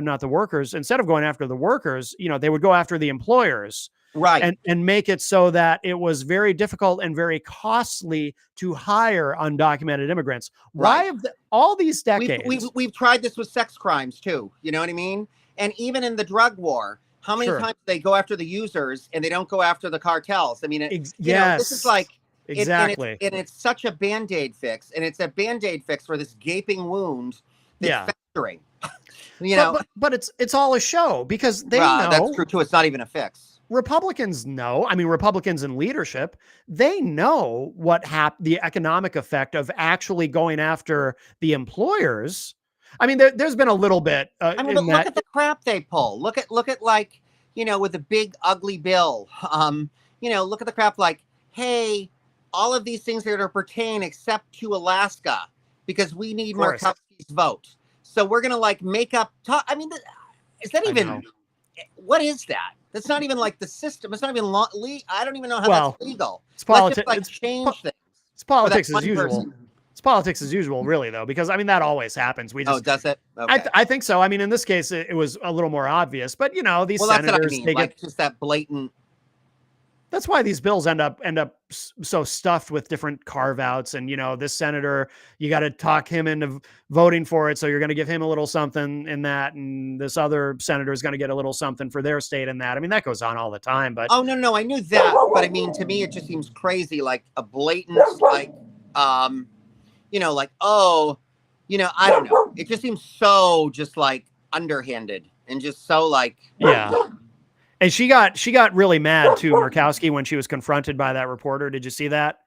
not the workers. Instead of going after the workers, you know, they would go after the employers, Right. and make it so that it was very difficult and very costly to hire undocumented immigrants. Why Right. have all these We've, we've decades? we've tried this with sex crimes too. You know what I mean? And even in the drug war, how many Sure. times they go after the users and they don't go after the cartels? I mean, this is Yes, like exactly. and it's such a band-aid fix, and it's a band-aid fix for this gaping wound that's Yeah. festering. You know, But it's all a show because they that's know. true too. It's not even a fix. Republicans know, I mean, Republicans in leadership, they know the economic effect of actually going after the employers. I mean, there's been a little bit I mean, in but look that. at the crap they pull. Look at like, with the big ugly bill. Look at the crap like, hey, all of these things are to pertain except to Alaska because we need Of course. Murkowski's vote. So we're gonna like make up. I mean, is that even? What is that? That's not even like the system. It's not even I don't even know how that's legal. It's politics. Let's just like change things. It's politics as usual. It's politics as usual, really, though, because I mean that always happens. Does it? Okay. I think so. I mean, in this case, it was a little more obvious, but you know, these senators, that's what I mean. Like just that blatant. That's why these bills end up so stuffed with different carve outs. And, you know, this senator, you got to talk him into voting for it. So you're going to give him a little something in that. And this other senator is going to get a little something for their state in that. I mean, that goes on all the time, but. Oh, no, I knew that. But I mean, to me, it just seems crazy. Like a blatant, like, like, oh, I don't know. It just seems so just like underhanded and just so like. Yeah. And she got really mad too, Murkowski, when she was confronted by that reporter. Did you see that?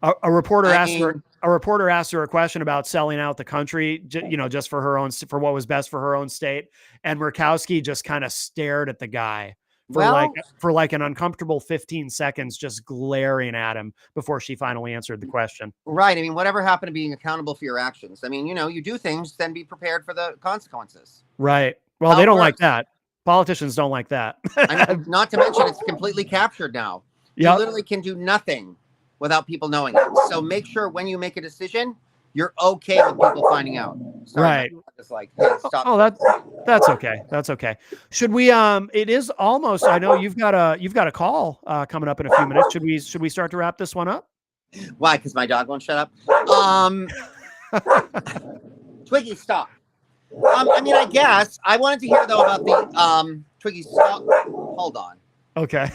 A reporter asked her a question about selling out the country, just for what was best for her own state. And Murkowski just kind of stared at the guy for like an uncomfortable 15 seconds, just glaring at him before she finally answered the question. Right. I mean, whatever happened to being accountable for your actions? I mean, you do things, then be prepared for the consequences. Right. Well, they don't like that. Politicians don't like that. I mean, not to mention it's completely captured now. You literally can do nothing without people knowing it. So make sure when you make a decision, you're okay with people finding out. Right. Just like, hey, stop. Oh, that's okay. That's okay. Should we? It is almost. I know you've got a call coming up in a few minutes. Should we start to wrap this one up? Why? Because my dog won't shut up. Twiggy, stop. I mean, I guess I wanted to hear though about the Twiggy. Stop. Hold on. Okay.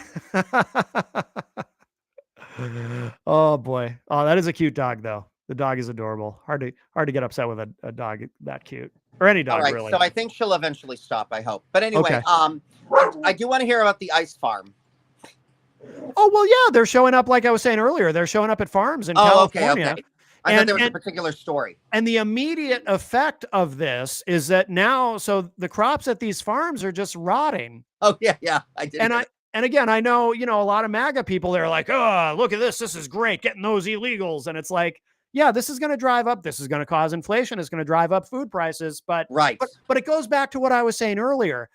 Oh boy. Oh, that is a cute dog though. The dog is adorable. Hard to get upset with a dog that cute, or any dog. All right, really. So I think she'll eventually stop. I hope. But anyway, okay. I do want to hear about the ice farm. Oh well, yeah, they're showing up. Like I was saying earlier, they're showing up at farms in California. Okay. I thought there was a particular story. And the immediate effect of this is that now, so the crops at these farms are just rotting. Oh yeah, I did. And again, I know, a lot of MAGA people, they're like, oh, look at this. This is great. Getting those illegals. And it's like, yeah, this is going to drive up. This is going to cause inflation. It's going to drive up food prices. But it goes back to what I was saying earlier.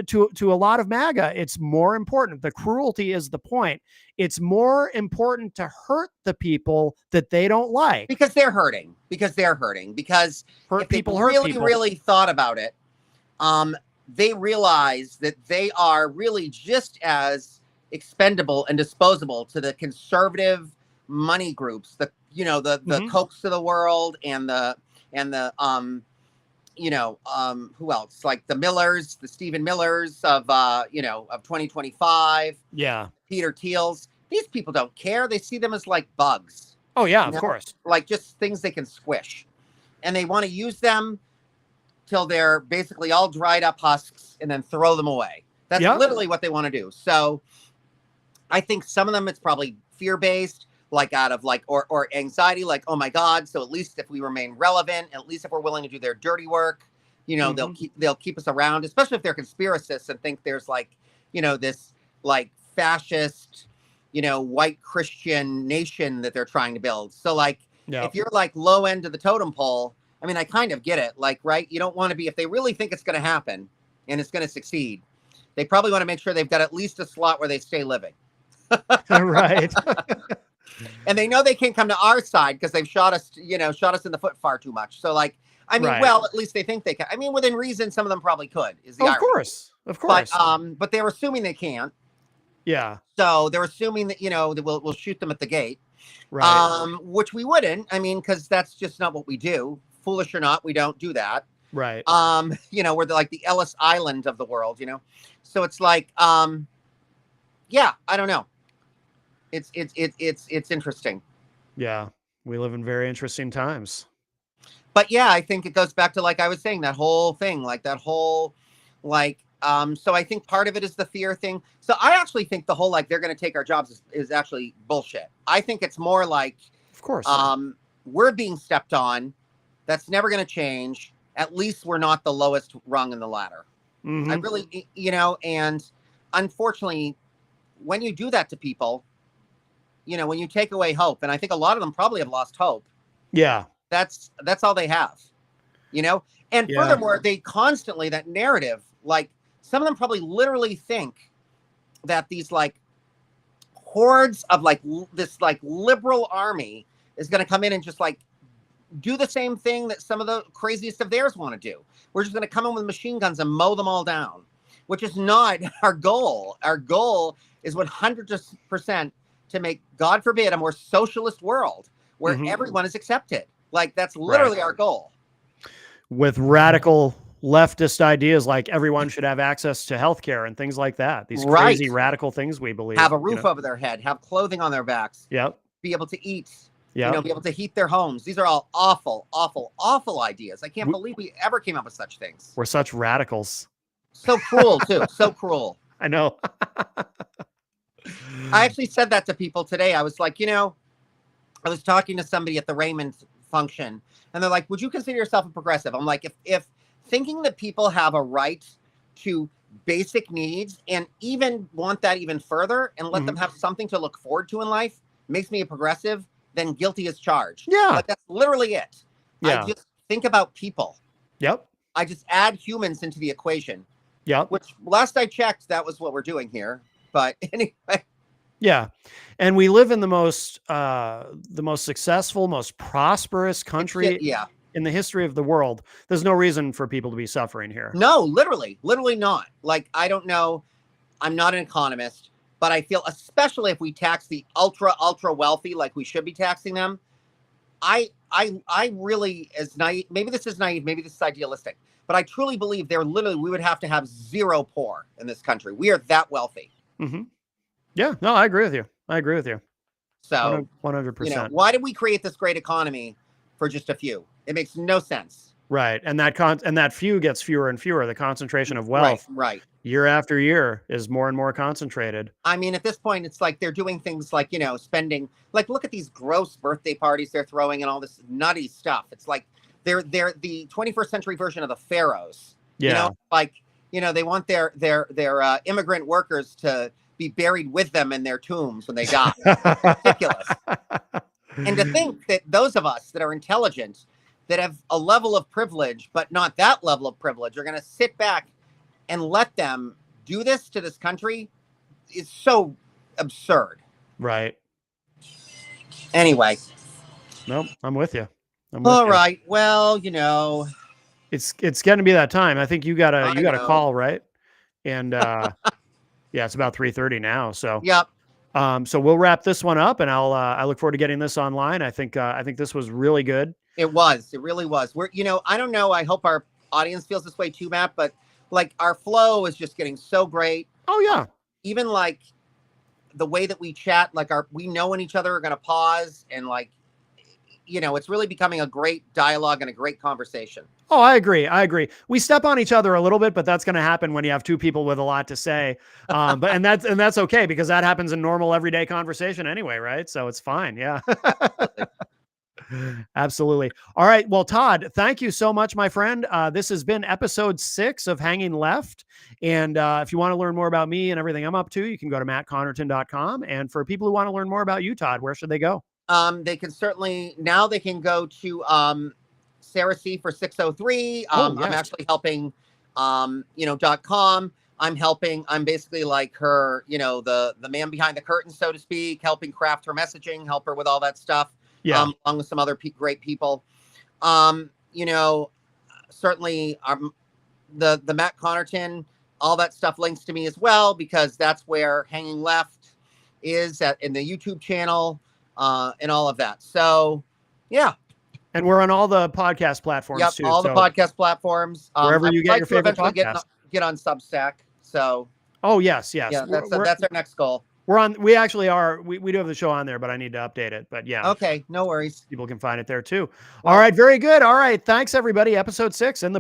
To a lot of MAGA, it's more important. The cruelty is the point. It's more important to hurt the people that they don't like because they're hurting. Because hurt people really thought about it, they realize that they are really just as expendable and disposable to the conservative money groups, the Kochs of the world and the who else? Like the Millers, the Stephen Millers of 2025. Yeah. Peter Thiels. These people don't care. They see them as like bugs. Oh yeah, of course. Like just things they can squish. And they want to use them till they're basically all dried up husks and then throw them away. That's literally what they want to do. So I think some of them, it's probably fear-based, like out of like, or anxiety, like, oh my God. So at least if we remain relevant, at least if we're willing to do their dirty work, Mhm. they'll keep us around, especially if they're conspiracists and think there's like, this like fascist, white Christian nation that they're trying to build. So like, Yep. if you're like low end of the totem pole, I mean, I kind of get it. Like, right? You don't want to be, if they really think it's going to happen and it's going to succeed, they probably want to make sure they've got at least a slot where they stay living. Right. And they know they can't come to our side because they've shot us in the foot far too much. So like, I mean, Right. well, at least they think they can. I mean, within reason, some of them probably could, is the Of irony. course. Of course. But they're assuming they can't. Yeah. So they're assuming that, that we'll shoot them at the gate. Right. Which we wouldn't. I mean, because that's just not what we do. Foolish or not, we don't do that. Right. We're like the Ellis Island of the world, So it's like, yeah, I don't know. It's interesting. Yeah. We live in very interesting times. But yeah, I think it goes back to, like I was saying, that whole thing, so I think part of it is the fear thing. So I actually think the whole, like, they're going to take our jobs is actually bullshit. I think it's more like, Of course. we're being stepped on. That's never going to change. At least we're not the lowest rung in the ladder. Mhm. I really, and unfortunately, when you do that to people, when you take away hope, and I think a lot of them probably have lost hope. Yeah. That's all they have, and Yeah. furthermore, they constantly, that narrative, like some of them probably literally think that these like hordes of like this like liberal army is going to come in and just like do the same thing that some of the craziest of theirs want to do. We're just going to come in with machine guns and mow them all down, which is not our goal. Our goal is 100% to make, God forbid, a more socialist world where everyone is accepted. Like, that's literally our goal. With radical leftist ideas like everyone should have access to healthcare and things like that. These crazy radical things we believe. Have a roof over their head, have clothing on their backs. Yep. Be able to eat. Yep. Be able to heat their homes. These are all awful, awful, awful ideas. I can't believe we ever came up with such things. We're such radicals. So cruel, too. So cruel. I know. I actually said that to people today. I was like, I was talking to somebody at the Raymond function, and they're like, would you consider yourself a progressive? I'm like, if thinking that people have a right to basic needs and even want that even further and let them have something to look forward to in life makes me a progressive, then guilty as charged. Yeah. Like, that's literally it. Yeah. I just think about people. Yep. I just add humans into the equation. Yep. Which, last I checked, that was what we're doing here. But anyway. Yeah. And we live in the most successful, most prosperous country in the history of the world. There's no reason for people to be suffering here. No, literally not. Like, I don't know. I'm not an economist, but I feel, especially if we tax the ultra wealthy, like we should be taxing them. I really, as naive, maybe this is naive, maybe this is idealistic, but I truly believe we would have to have zero poor in this country. We are that wealthy. Mm-hmm. Yeah, no, I agree with you. So 100%. Why did we create this great economy for just a few? It makes no sense. Right. And that few gets fewer and fewer. The concentration of wealth right. year after year is more and more concentrated. I mean, at this point, it's like they're doing things like, spending, like, look at these gross birthday parties they're throwing and all this nutty stuff. It's like they're the 21st century version of the pharaohs. Yeah. They want their immigrant workers to be buried with them in their tombs when they die. It's ridiculous. And to think that those of us that are intelligent, that have a level of privilege, but not that level of privilege, are going to sit back and let them do this to this country is so absurd. Right. Anyway. Nope, I'm with you. All right. Well, it's getting to be that time. I think you got a call, right? And yeah, it's about 3:30 now. So yep. So we'll wrap this one up, and I look forward to getting this online. I think this was really good. It really was. I don't know. I hope our audience feels this way too, Matt, but like our flow is just getting so great. Oh yeah. Even like the way that we chat, like we know when each other are going to pause, and like, it's really becoming a great dialogue and a great conversation. Oh, I agree. We step on each other a little bit, but that's going to happen when you have two people with a lot to say. And that's okay, because that happens in normal everyday conversation anyway, right? So it's fine. Yeah. Absolutely. All right. Well, Todd, thank you so much, my friend. This has been episode 6 of Hanging Left. And if you want to learn more about me and everything I'm up to, you can go to mattconnerton.com. And for people who want to learn more about you, Todd, where should they go? They can certainly, now they can go to Sarah C for 603. Oh, I'm yes. actually helping, .com. I'm basically like her, the man behind the curtain, so to speak, helping craft her messaging, help her with all that stuff. Yeah. Along with some other great people. Certainly the Matt Connarton, all that stuff links to me as well, because that's where Hanging Left is in the YouTube channel, and all of that. So yeah. And we're on all the podcast platforms Yep, too. all the podcast platforms. Wherever you get your favorite eventually podcast. get on Substack. So oh yes. yeah, that's our next goal. We actually are. We do have the show on there, but I need to update it. But yeah. Okay, no worries. People can find it there too. All right. Very good. All right. Thanks everybody. Episode 6 in the